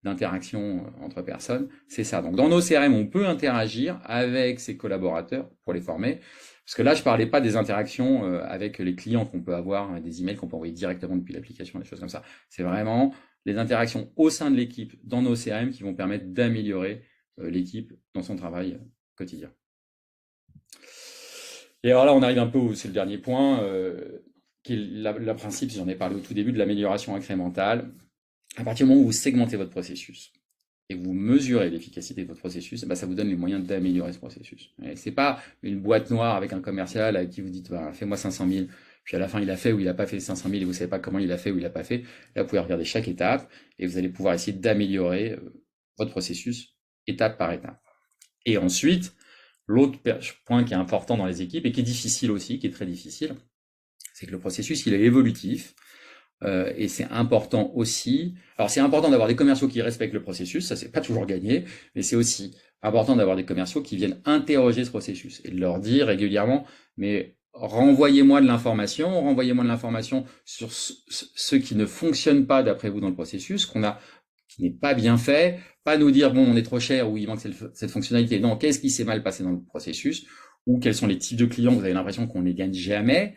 d'interaction entre personnes. C'est ça. Donc, dans nos CRM, on peut interagir avec ses collaborateurs pour les former. Parce que là, je parlais pas des interactions avec les clients qu'on peut avoir, des emails qu'on peut envoyer directement depuis l'application, des choses comme ça. C'est vraiment les interactions au sein de l'équipe dans nos CRM qui vont permettre d'améliorer l'équipe dans son travail quotidien. Et alors là, on arrive un peu, c'est le dernier point, qui est le principe, j'en ai parlé au tout début, de l'amélioration incrémentale. À partir du moment où vous segmentez votre processus et vous mesurez l'efficacité de votre processus, ça vous donne les moyens d'améliorer ce processus. C'est pas une boîte noire avec un commercial avec qui vous dites, fais-moi 500 000, puis à la fin il a fait ou il a pas fait 500 000 et vous savez pas comment il a fait ou il a pas fait. Là, vous pouvez regarder chaque étape et vous allez pouvoir essayer d'améliorer votre processus étape par étape. Et ensuite, l'autre point qui est important dans les équipes et qui est difficile aussi, qui est très difficile, c'est que le processus, il est évolutif. et c'est important aussi. Alors c'est important d'avoir des commerciaux qui respectent le processus, ça c'est pas toujours gagné, mais c'est aussi important d'avoir des commerciaux qui viennent interroger ce processus et de leur dire régulièrement, mais renvoyez-moi de l'information sur ce qui ne fonctionne pas d'après vous dans le processus, qui n'est pas bien fait, pas nous dire bon on est trop cher ou il manque cette fonctionnalité, non, qu'est-ce qui s'est mal passé dans le processus, ou quels sont les types de clients que vous avez l'impression qu'on ne les gagne jamais.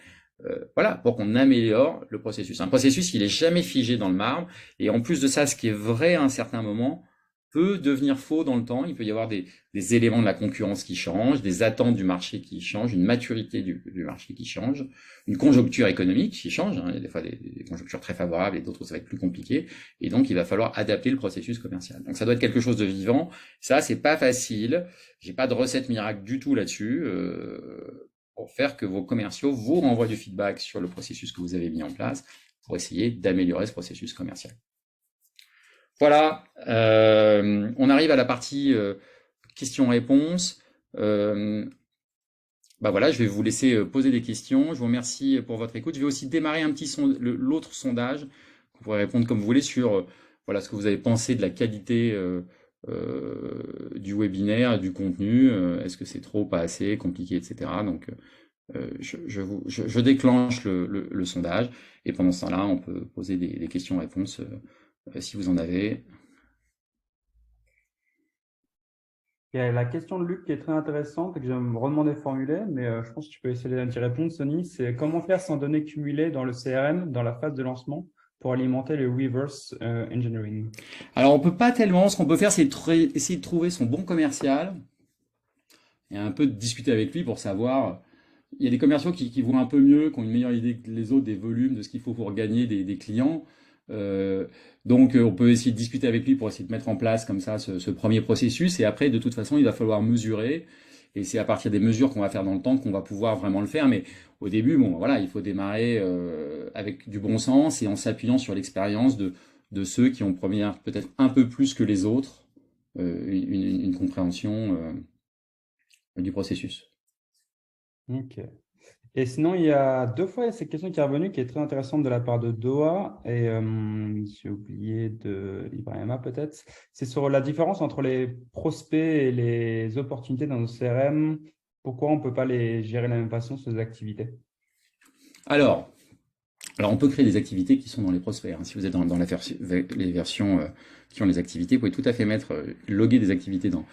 Voilà, pour qu'on améliore le processus. Un processus, il est jamais figé dans le marbre. Et en plus de ça, ce qui est vrai à un certain moment peut devenir faux dans le temps. Il peut y avoir des éléments de la concurrence qui changent, des attentes du marché qui changent, une maturité du marché qui change, une conjoncture économique qui change. Il y a des fois des conjonctures très favorables et d'autres où ça va être plus compliqué. Et donc, il va falloir adapter le processus commercial. Donc, ça doit être quelque chose de vivant. Ça, c'est pas facile. J'ai pas de recette miracle du tout là-dessus. Pour faire que vos commerciaux vous renvoient du feedback sur le processus que vous avez mis en place pour essayer d'améliorer ce processus commercial. Voilà, on arrive à la partie questions-réponses. Voilà, je vais vous laisser poser des questions. Je vous remercie pour votre écoute. Je vais aussi démarrer un petit l'autre sondage. Vous pourrez répondre comme vous voulez sur voilà ce que vous avez pensé de la qualité du webinaire, du contenu. Est-ce que c'est trop, pas assez, compliqué, etc. Donc, je déclenche le sondage et pendant ce temps-là, on peut poser des questions-réponses si vous en avez. Il y a la question de Luc qui est très intéressante et que je vais me redemander de formuler, mais je pense que tu peux essayer d'y répondre, Sony. C'est comment faire sans données cumulées dans le CRM, dans la phase de lancement, pour alimenter le reverse engineering? Alors, on peut pas tellement. Ce qu'on peut faire, c'est essayer de trouver son bon commercial et un peu de discuter avec lui pour savoir. Il y a des commerciaux qui voient un peu mieux, qui ont une meilleure idée que les autres des volumes, de ce qu'il faut pour gagner des clients. Donc, on peut essayer de discuter avec lui pour essayer de mettre en place comme ça ce premier processus. Et après, de toute façon, il va falloir mesurer. Et c'est à partir des mesures qu'on va faire dans le temps qu'on va pouvoir vraiment le faire. Mais au début, bon, voilà, il faut démarrer avec du bon sens et en s'appuyant sur l'expérience de ceux qui ont peut-être un peu plus que les autres une compréhension du processus. Ok. Et sinon, il y a deux fois cette question qui est revenue, qui est très intéressante de la part de Doha, et j'ai oublié de Ibrahima peut-être. C'est sur la différence entre les prospects et les opportunités dans nos CRM. Pourquoi on ne peut pas les gérer de la même façon, ces activités? Alors, on peut créer des activités qui sont dans les prospects. Hein. Si vous êtes dans les versions qui ont les activités, vous pouvez tout à fait loguer des activités dans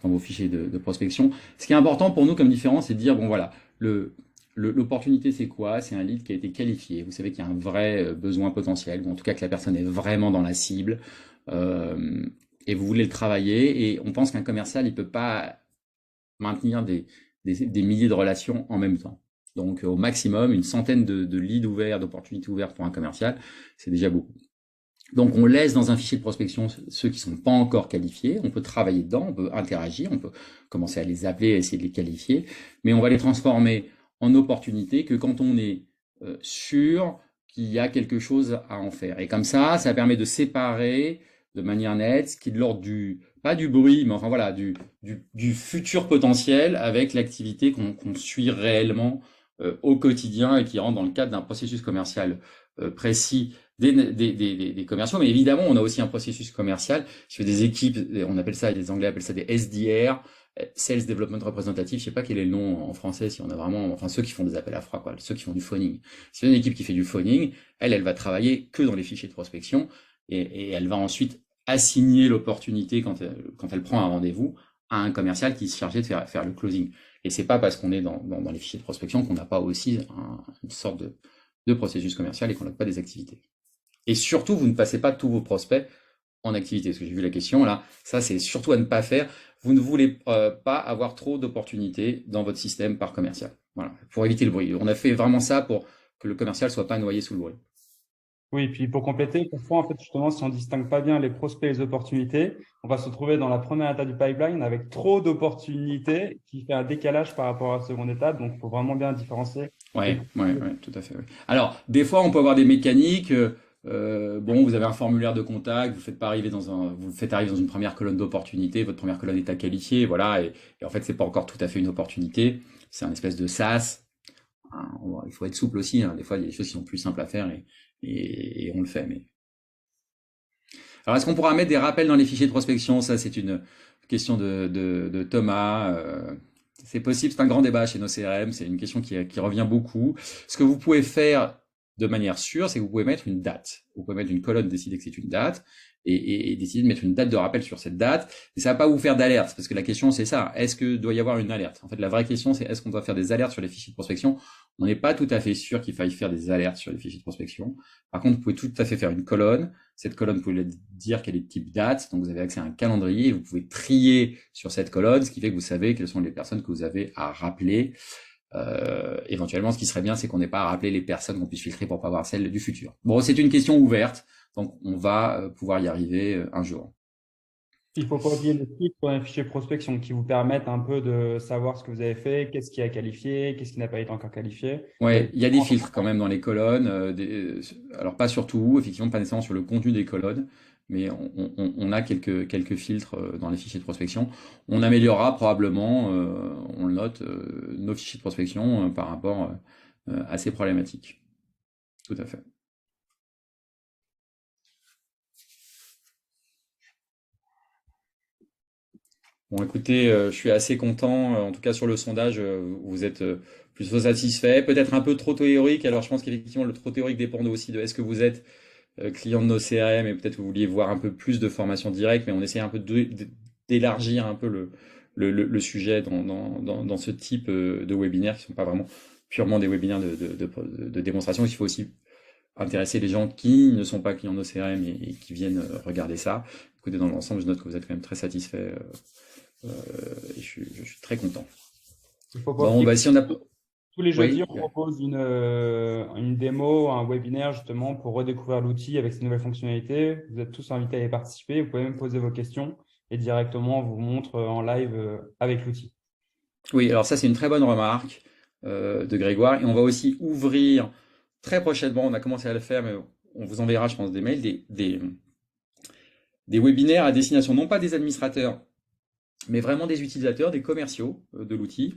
vos fichiers de prospection. Ce qui est important pour nous comme différence, c'est de dire, bon voilà, l'opportunité c'est quoi? C'est un lead qui a été qualifié. Vous savez qu'il y a un vrai besoin potentiel, ou en tout cas que la personne est vraiment dans la cible, et vous voulez le travailler, et on pense qu'un commercial, il peut pas maintenir des milliers de relations en même temps. Donc au maximum, une centaine de leads ouverts, d'opportunités ouvertes pour un commercial, c'est déjà beaucoup. Donc on laisse dans un fichier de prospection ceux qui sont pas encore qualifiés, on peut travailler dedans, on peut interagir, on peut commencer à les appeler, à essayer de les qualifier, mais on va les transformer en opportunités que quand on est sûr qu'il y a quelque chose à en faire. Et comme ça permet de séparer de manière nette ce qui est de l'ordre pas du bruit, mais enfin voilà, du futur potentiel avec l'activité qu'on suit réellement au quotidien et qui rentre dans le cadre d'un processus commercial précis des commerciaux. Mais évidemment, on a aussi un processus commercial sur des équipes, on appelle ça, les Anglais appellent ça des SDR, Sales Development Representative, je sais pas quel est le nom en français, si on a vraiment, enfin ceux qui font des appels à froid, quoi, ceux qui font du phoning. C'est une équipe qui fait du phoning, elle va travailler que dans les fichiers de prospection et elle va ensuite assigner l'opportunité quand elle prend un rendez-vous à un commercial qui se chargeait de faire le closing. Et c'est pas parce qu'on est dans les fichiers de prospection qu'on n'a pas aussi une sorte de processus commercial et qu'on n'a pas des activités. Et surtout, vous ne passez pas tous vos prospects en activité. Parce que j'ai vu la question là, ça c'est surtout à ne pas faire. Vous ne voulez pas avoir trop d'opportunités dans votre système par commercial. Voilà, pour éviter le bruit. On a fait vraiment ça pour que le commercial soit pas noyé sous le bruit. Oui, et puis pour compléter, parfois, en fait, justement, si on distingue pas bien les prospects et les opportunités, on va se retrouver dans la première étape du pipeline avec trop d'opportunités qui fait un décalage par rapport à la seconde étape. Donc, il faut vraiment bien différencier. Ouais, tout à fait. Ouais. Alors, des fois, on peut avoir des mécaniques. Bon, vous avez un formulaire de contact, vous le faites arriver dans une première colonne d'opportunités, votre première colonne est à qualifier, voilà, et en fait, c'est pas encore tout à fait une opportunité, c'est un espèce de SaaS. Hein, il faut être souple aussi, hein. Des fois, il y a des choses qui sont plus simples à faire et on le fait. Mais alors, est-ce qu'on pourra mettre des rappels dans les fichiers de prospection? Ça, c'est une question de Thomas. C'est possible, c'est un grand débat chez nos CRM, c'est une question qui revient beaucoup. Ce que vous pouvez faire de manière sûre, c'est que vous pouvez mettre une date. Vous pouvez mettre une colonne, décider que c'est une date, et décider de mettre une date de rappel sur cette date. Et ça va pas vous faire d'alerte, parce que la question c'est ça, est-ce que doit y avoir une alerte? En fait, la vraie question c'est est-ce qu'on doit faire des alertes sur les fichiers de prospection? On n'est pas tout à fait sûr qu'il faille faire des alertes sur les fichiers de prospection. Par contre, vous pouvez tout à fait faire une colonne. Cette colonne, vous pouvez dire qu'elle est de type date, donc vous avez accès à un calendrier, et vous pouvez trier sur cette colonne, ce qui fait que vous savez quelles sont les personnes que vous avez à rappeler. Éventuellement, ce qui serait bien, c'est qu'on n'ait pas à rappeler les personnes qu'on puisse filtrer pour pas voir celles du futur. Bon, c'est une question ouverte, donc on va pouvoir y arriver un jour. Il ne faut pas oublier les filtres dans les fichiers prospection qui vous permettent un peu de savoir ce que vous avez fait, qu'est-ce qui a qualifié, qu'est-ce qui n'a pas été encore qualifié. Ouais, il y a des filtres quand même dans les colonnes, alors pas sur tout, effectivement pas nécessairement sur le contenu des colonnes, mais on a quelques filtres dans les fichiers de prospection. On améliorera probablement, on le note, nos fichiers de prospection par rapport à ces problématiques. Tout à fait. Bon, écoutez, je suis assez content. En tout cas, sur le sondage, vous êtes plutôt satisfait. Peut-être un peu trop théorique. Alors, je pense qu'effectivement, le trop théorique dépend aussi de est-ce que vous êtes client de nos CRM et peut-être vous vouliez voir un peu plus de formation directe, mais on essaie un peu d'élargir un peu le sujet dans ce type de webinaires qui ne sont pas vraiment purement des webinaires de démonstration. Il faut aussi intéresser les gens qui ne sont pas clients de nos CRM et qui viennent regarder ça. Écoutez, dans l'ensemble, je note que vous êtes quand même très satisfait. Et je suis très content. Il faut pas Bon, oublier bah, que si on a. tous les jeudis, Oui, on propose une démo, un webinaire justement pour redécouvrir l'outil avec ses nouvelles fonctionnalités. Vous êtes tous invités à y participer. Vous pouvez même poser vos questions et directement on vous montre en live avec l'outil. oui, alors ça, c'est une très bonne remarque de Grégoire. Et on va aussi ouvrir très prochainement, on a commencé à le faire, mais on vous enverra, je pense, des mails, des webinaires à destination non pas des administrateurs, mais vraiment des utilisateurs, des commerciaux de l'outil.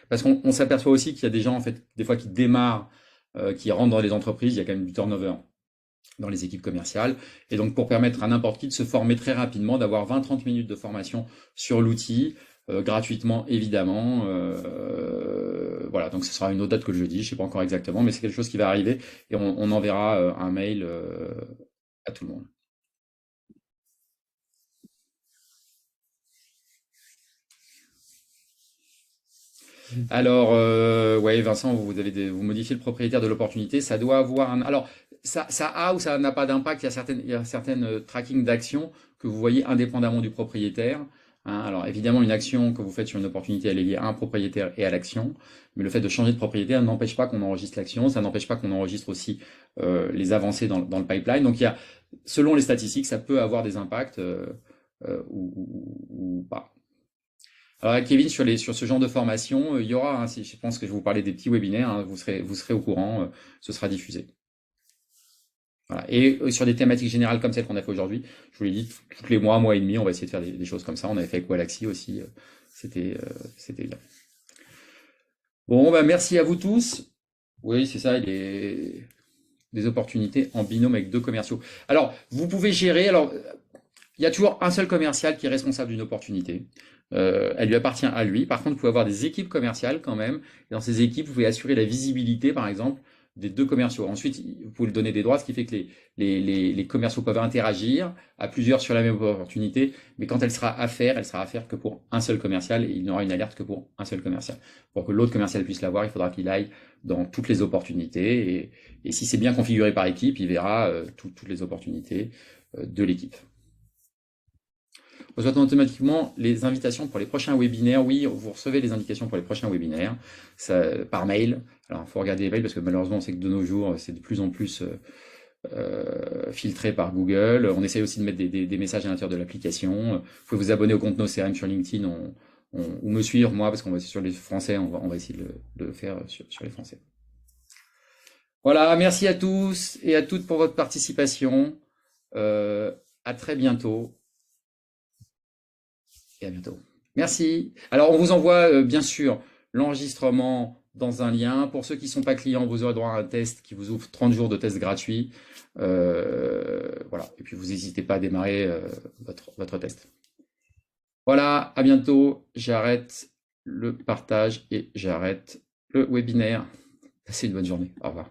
Parce qu'on s'aperçoit aussi qu'il y a des gens, en fait, des fois qui démarrent, qui rentrent dans les entreprises, il y a quand même du turnover dans les équipes commerciales. Et donc, pour permettre à n'importe qui de se former très rapidement, d'avoir 20-30 minutes de formation sur l'outil, gratuitement, évidemment. Voilà, donc ce sera une autre date que le jeudi, je ne sais pas encore exactement, mais c'est quelque chose qui va arriver et on enverra un mail à tout le monde. Alors, ouais, Vincent, vous modifiez le propriétaire de l'opportunité. Ça doit avoir un. Alors, ça a ou ça n'a pas d'impact. Il y a certaines tracking d'actions que vous voyez indépendamment du propriétaire. Hein. Alors, évidemment, une action que vous faites sur une opportunité, elle est liée à un propriétaire et à l'action. Mais le fait de changer de propriétaire n'empêche pas qu'on enregistre l'action. Ça n'empêche pas qu'on enregistre aussi les avancées dans le pipeline. Donc, selon les statistiques, ça peut avoir des impacts ou pas. Alors Kevin, sur ce genre de formation, il y aura, hein, je pense que je vais vous parler des petits webinaires, hein, vous serez au courant, ce sera diffusé. Voilà. Et sur des thématiques générales comme celles qu'on a fait aujourd'hui, je vous l'ai dit, tous les mois et demi, on va essayer de faire des choses comme ça. On avait fait avec Wallaxy aussi, c'était bien. Bon, bah, merci à vous tous. Oui, c'est ça, des opportunités en binôme avec deux commerciaux. Alors, vous pouvez gérer, alors il y a toujours un seul commercial qui est responsable d'une opportunité. Elle lui appartient à lui. Par contre, vous pouvez avoir des équipes commerciales quand même. Et dans ces équipes, vous pouvez assurer la visibilité, par exemple, des deux commerciaux. Ensuite, vous pouvez lui donner des droits, ce qui fait que les commerciaux peuvent interagir à plusieurs sur la même opportunité. Mais quand elle sera à faire que pour un seul commercial et il n'aura une alerte que pour un seul commercial. Pour que l'autre commercial puisse l'avoir, il faudra qu'il aille dans toutes les opportunités. Et si c'est bien configuré par équipe, il verra toutes les opportunités de l'équipe. Reçoit automatiquement les invitations pour les prochains webinaires. Oui, vous recevez les indications pour les prochains webinaires par mail. Alors, il faut regarder les mails parce que malheureusement, on sait que de nos jours, c'est de plus en plus filtré par Google. On essaye aussi de mettre des messages à l'intérieur de l'application. Vous pouvez vous abonner au compte NoCRM sur LinkedIn ou me suivre, moi, parce qu'on va sur les Français, on va essayer de le faire sur les Français. Voilà, merci à tous et à toutes pour votre participation. À très bientôt. Et à bientôt. Merci. Alors, on vous envoie bien sûr l'enregistrement dans un lien. Pour ceux qui ne sont pas clients, vous aurez droit à un test qui vous ouvre 30 jours de test gratuit. Voilà. Et puis, vous n'hésitez pas à démarrer votre test. Voilà, à bientôt. J'arrête le partage et j'arrête le webinaire. Passez une bonne journée. Au revoir.